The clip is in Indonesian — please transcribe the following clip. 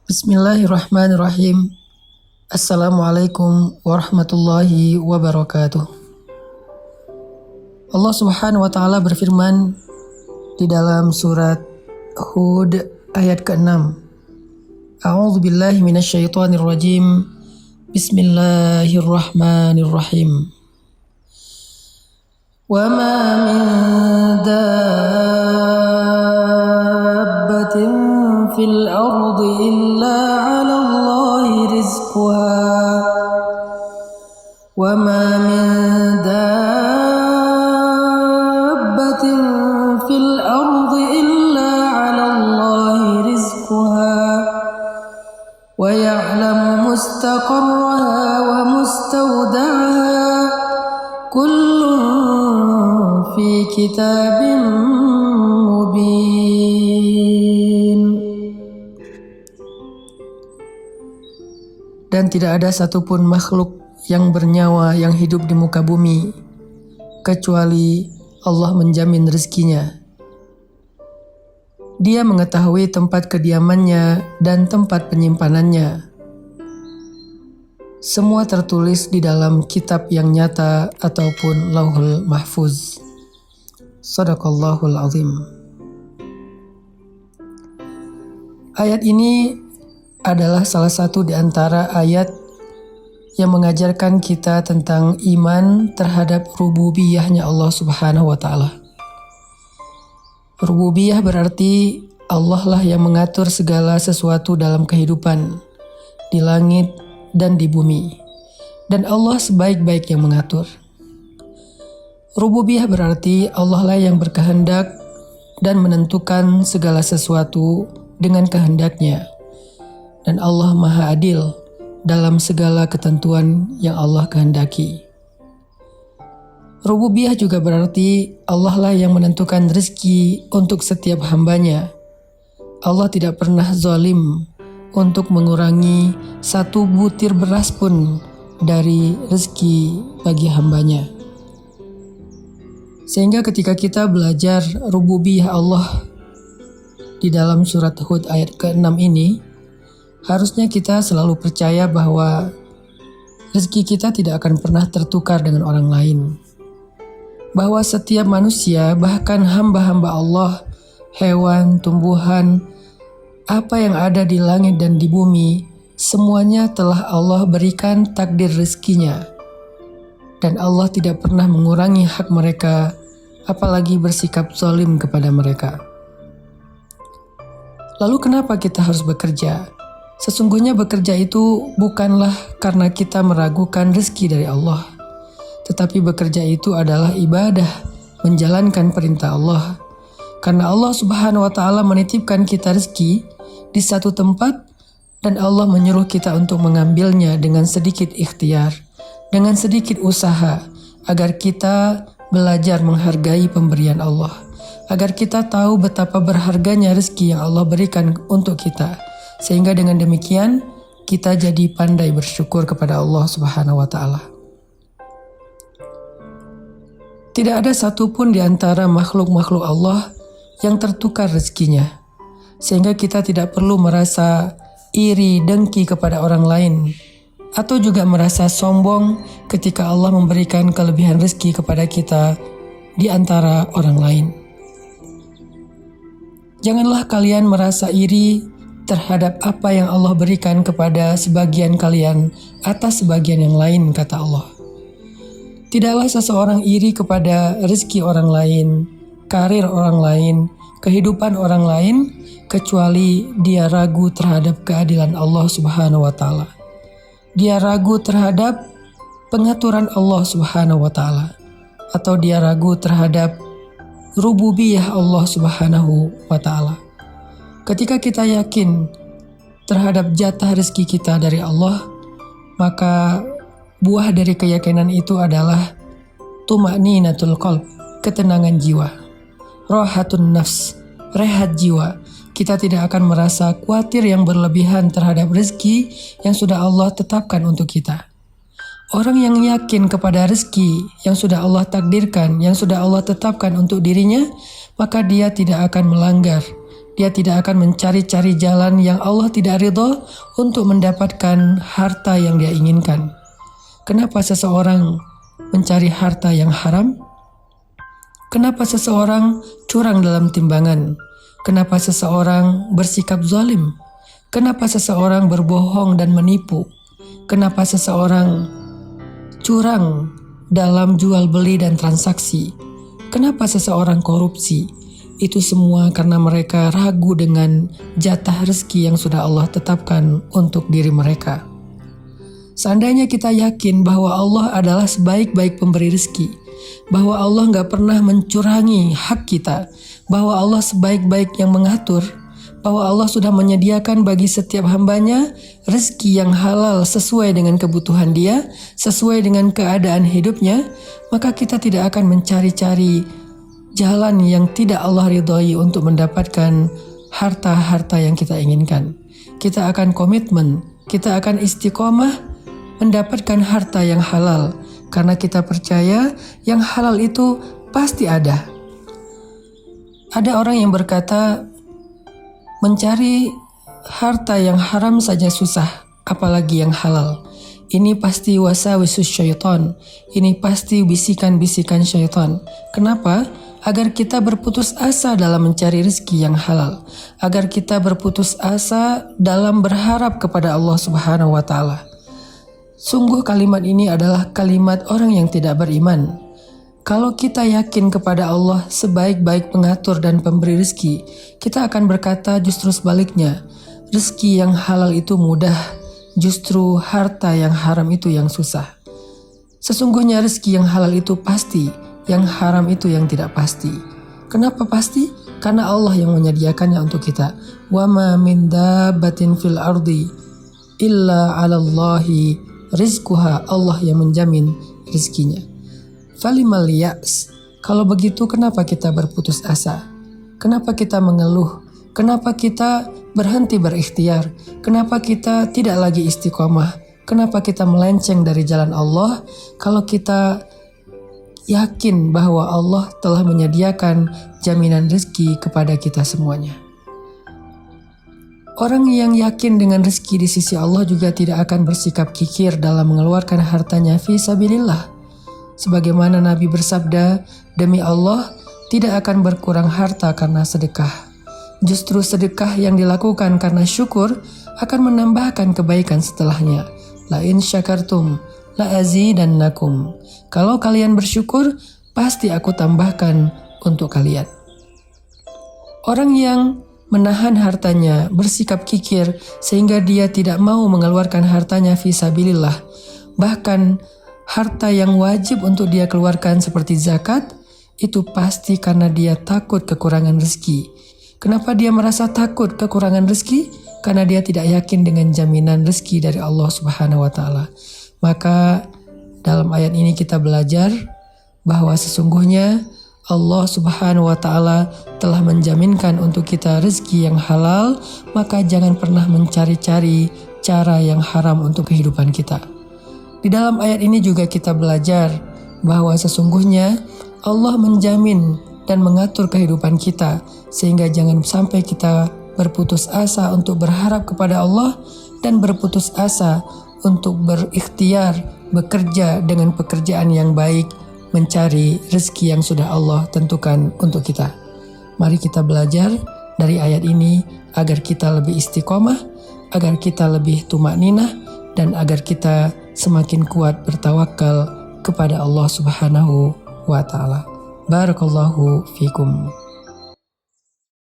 Bismillahirrahmanirrahim. Assalamualaikum warahmatullahi wabarakatuh. Allah Subhanahu wa taala berfirman di dalam surat Hud ayat ke-6. A'udzu billahi minasyaitonir rajim. Bismillahirrahmanirrahim. Wa ma min dabbatin fil ardi illa 'ala Allahi rizquha wa ma min dabbatin fil ardi illa 'ala Allahi rizquha wa ya'lamu mustaqarraha wa mustawda'aha kullun fi kitabim mubin. Dan tidak ada satupun makhluk yang bernyawa yang hidup di muka bumi kecuali Allah menjamin rezekinya. Dia mengetahui tempat kediamannya dan tempat penyimpanannya. Semua tertulis di dalam kitab yang nyata ataupun Lauhul Mahfuz. Shadaqallahul azim. Ayat ini adalah salah satu di antara ayat yang mengajarkan kita tentang iman terhadap rububiyahnya Allah Subhanahu wa taala. Rububiyah berarti Allah lah yang mengatur segala sesuatu dalam kehidupan di langit dan di bumi, dan Allah sebaik-baik yang mengatur. Rububiyah berarti Allah lah yang berkehendak dan menentukan segala sesuatu dengan kehendaknya. Dan Allah Maha Adil dalam segala ketentuan yang Allah kehendaki. Rububiyah juga berarti Allah lah yang menentukan rezeki untuk setiap hambanya. Allah tidak pernah zalim untuk mengurangi satu butir beras pun dari rezeki bagi hambanya. Sehingga ketika kita belajar rububiyah Allah di dalam surat Hud ayat ke-6 ini, harusnya kita selalu percaya bahwa rezeki kita tidak akan pernah tertukar dengan orang lain. Bahwa setiap manusia, bahkan hamba-hamba Allah, hewan, tumbuhan, apa yang ada di langit dan di bumi, semuanya telah Allah berikan takdir rezekinya. Dan Allah tidak pernah mengurangi hak mereka, apalagi bersikap zalim kepada mereka. Lalu kenapa kita harus bekerja? Sesungguhnya bekerja itu bukanlah karena kita meragukan rezeki dari Allah, tetapi bekerja itu adalah ibadah, menjalankan perintah Allah. Karena Allah Subhanahu wa taala menitipkan kita rezeki di satu tempat dan Allah menyuruh kita untuk mengambilnya dengan sedikit ikhtiar, dengan sedikit usaha, agar kita belajar menghargai pemberian Allah, agar kita tahu betapa berharganya rezeki yang Allah berikan untuk kita. Sehingga dengan demikian kita jadi pandai bersyukur kepada Allah Subhanahu wa taala. Tidak ada satupun di antara makhluk-makhluk Allah yang tertukar rezekinya. Sehingga kita tidak perlu merasa iri, dengki kepada orang lain, atau juga merasa sombong ketika Allah memberikan kelebihan rezeki kepada kita di antara orang lain. Janganlah kalian merasa iri terhadap apa yang Allah berikan kepada sebagian kalian atas sebagian yang lain, kata Allah. Tidaklah seseorang iri kepada rezeki orang lain, karir orang lain, kehidupan orang lain, kecuali dia ragu terhadap keadilan Allah Subhanahu wa taala. Dia ragu terhadap pengaturan Allah Subhanahu wa taala, atau dia ragu terhadap rububiyah Allah Subhanahu wa taala. Ketika kita yakin terhadap jatah rezeki kita dari Allah, maka buah dari keyakinan itu adalah tuma'ninatul qalb, ketenangan jiwa, rahatun nafs, rehat jiwa. Kita tidak akan merasa khawatir yang berlebihan terhadap rezeki yang sudah Allah tetapkan untuk kita. Orang yang yakin kepada rezeki yang sudah Allah takdirkan, yang sudah Allah tetapkan untuk dirinya, maka dia tidak akan melanggar Dia tidak akan mencari-cari jalan yang Allah tidak ridho untuk mendapatkan harta yang dia inginkan. Kenapa seseorang mencari harta yang haram? Kenapa seseorang curang dalam timbangan? Kenapa seseorang bersikap zalim? Kenapa seseorang berbohong dan menipu? Kenapa seseorang curang dalam jual beli dan transaksi? Kenapa seseorang korupsi? Itu semua karena mereka ragu dengan jatah rezeki yang sudah Allah tetapkan untuk diri mereka. Seandainya kita yakin bahwa Allah adalah sebaik-baik pemberi rezeki, bahwa Allah gak pernah mencurangi hak kita, bahwa Allah sebaik-baik yang mengatur, bahwa Allah sudah menyediakan bagi setiap hambanya rezeki yang halal sesuai dengan kebutuhan dia, sesuai dengan keadaan hidupnya, maka kita tidak akan mencari-cari jalan yang tidak Allah ridhoi untuk mendapatkan harta-harta yang kita inginkan. Kita akan komitmen, kita akan istiqomah mendapatkan harta yang halal, karena kita percaya yang halal itu pasti ada. Ada orang yang berkata, mencari harta yang haram saja susah, apalagi yang halal. Ini pasti wasawisus syaitan, ini pasti bisikan-bisikan syaitan. Kenapa? Agar kita berputus asa dalam mencari rezeki yang halal, agar kita berputus asa dalam berharap kepada Allah Subhanahu wa Ta'ala. Sungguh kalimat ini adalah kalimat orang yang tidak beriman. Kalau kita yakin kepada Allah sebaik-baik pengatur dan pemberi rezeki, kita akan berkata justru sebaliknya, rezeki yang halal itu mudah, justru harta yang haram itu yang susah. Sesungguhnya rezeki yang halal itu pasti, yang haram itu yang tidak pasti. Kenapa pasti? Karena Allah yang menyediakannya untuk kita. Wa ma min dabbatin fil ardi illa 'alallahi rizquha. Allah yang menjamin rezekinya. Falimal ya's. Kalau begitu kenapa kita berputus asa? Kenapa kita mengeluh? Kenapa kita berhenti berikhtiar? Kenapa kita tidak lagi istiqomah? Kenapa kita melenceng dari jalan Allah? Kalau kita yakin bahwa Allah telah menyediakan jaminan rezeki kepada kita semuanya. Orang yang yakin dengan rezeki di sisi Allah juga tidak akan bersikap kikir dalam mengeluarkan hartanya fi sabilillah. Sebagaimana Nabi bersabda, demi Allah tidak akan berkurang harta karena sedekah. Justru sedekah yang dilakukan karena syukur akan menambahkan kebaikan setelahnya. La in syakartum la azidannakum. Kalau kalian bersyukur, pasti aku tambahkan untuk kalian. Orang yang menahan hartanya, bersikap kikir sehingga dia tidak mau mengeluarkan hartanya fisabilillah, bahkan harta yang wajib untuk dia keluarkan seperti zakat, itu pasti karena dia takut kekurangan rezeki. Kenapa dia merasa takut kekurangan rezeki? Karena dia tidak yakin dengan jaminan rezeki dari Allah Subhanahu wa Ta'ala. Maka dalam ayat ini kita belajar bahwa sesungguhnya Allah Subhanahu wa Ta'ala telah menjaminkan untuk kita rezeki yang halal, maka jangan pernah mencari-cari cara yang haram untuk kehidupan kita. Di dalam ayat ini juga kita belajar bahwa sesungguhnya Allah menjamin dan mengatur kehidupan kita, sehingga jangan sampai kita berputus asa untuk berharap kepada Allah dan berputus asa untuk berikhtiar, bekerja dengan pekerjaan yang baik, mencari rezeki yang sudah Allah tentukan untuk kita. Mari kita belajar dari ayat ini agar kita lebih istiqomah, agar kita lebih tumakninah, dan agar kita semakin kuat bertawakal kepada Allah Subhanahu wa Ta'ala. Barakallahu fikum.